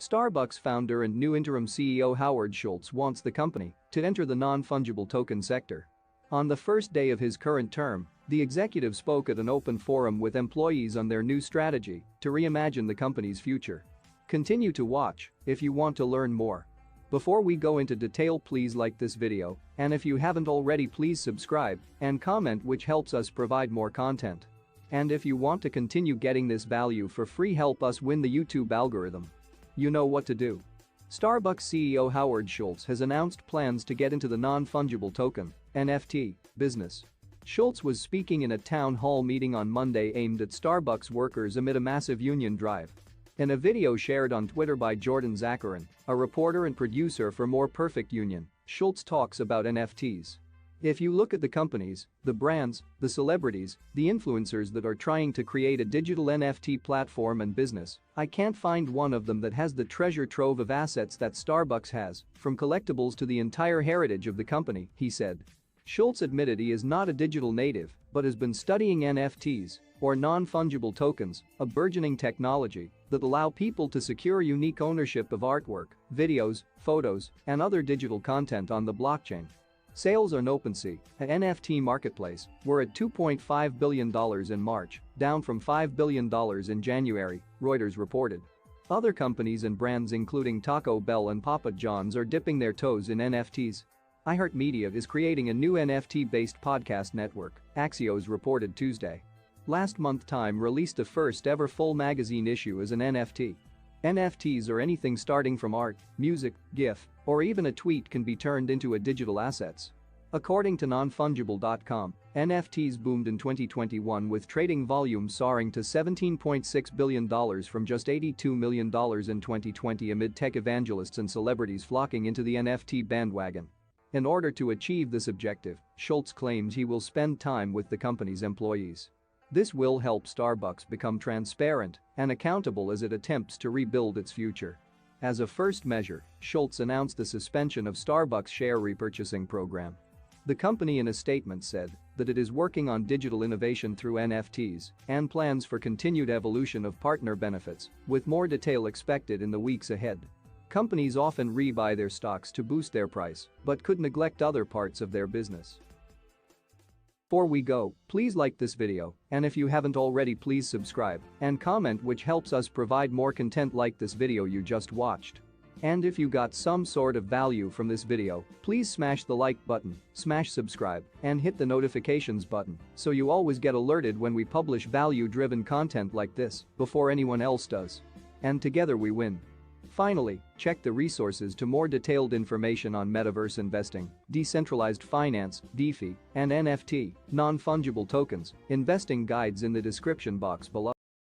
Starbucks founder and new interim CEO Howard Schultz wants the company to enter the non-fungible token sector. On the first day of his current term, the executive spoke at an open forum with employees on their new strategy to reimagine the company's future. Continue to watch if you want to learn more. Before we go into detail, please like this video, and if you haven't already, please subscribe and comment, which helps us provide more content. And if you want to continue getting this value for free, help us win the YouTube algorithm. You know what to do. Starbucks CEO Howard Schultz has announced plans to get into the non-fungible token (NFT) business. Schultz was speaking in a town hall meeting on Monday aimed at Starbucks workers amid a massive union drive. In a video shared on Twitter by Jordan Zacharin, a reporter and producer for More Perfect Union, Schultz talks about NFTs. If you look at the companies, the brands, the celebrities, the influencers that are trying to create a digital NFT platform and business, I can't find one of them that has the treasure trove of assets that Starbucks has, from collectibles to the entire heritage of the company, he said. Schultz admitted he is not a digital native but has been studying NFTs, or non-fungible tokens, a burgeoning technology that allow people to secure unique ownership of artwork, videos, photos, and other digital content on the blockchain. Sales on OpenSea, an NFT marketplace, were at $2.5 billion in March, down from $5 billion in January, Reuters reported. Other companies and brands including Taco Bell and Papa John's are dipping their toes in NFTs. iHeartMedia is creating a new NFT-based podcast network, Axios reported Tuesday. Last month, Time released the first-ever full magazine issue as an NFT. NFTs are anything starting from art, music, GIF, or even a tweet can be turned into digital assets. According to nonfungible.com, NFTs boomed in 2021 with trading volume soaring to $17.6 billion from just $82 million in 2020 amid tech evangelists and celebrities flocking into the NFT bandwagon. In order to achieve this objective, Schultz claims he will spend time with the company's employees. This will help Starbucks become transparent and accountable as it attempts to rebuild its future. As a first measure, Schultz announced the suspension of Starbucks' share repurchasing program. The company in a statement said that it is working on digital innovation through NFTs and plans for continued evolution of partner benefits, with more detail expected in the weeks ahead. Companies often rebuy their stocks to boost their price, but could neglect other parts of their business. Before we go, please like this video, and if you haven't already, please subscribe and comment, which helps us provide more content like this video you just watched. And if you got some sort of value from this video, please smash the like button, smash subscribe, and hit the notifications button so you always get alerted when we publish value-driven content like this before anyone else does. And together we win. Finally, check the resources to more detailed information on metaverse investing, decentralized finance, DeFi, and NFT, non-fungible tokens, investing guides in the description box below.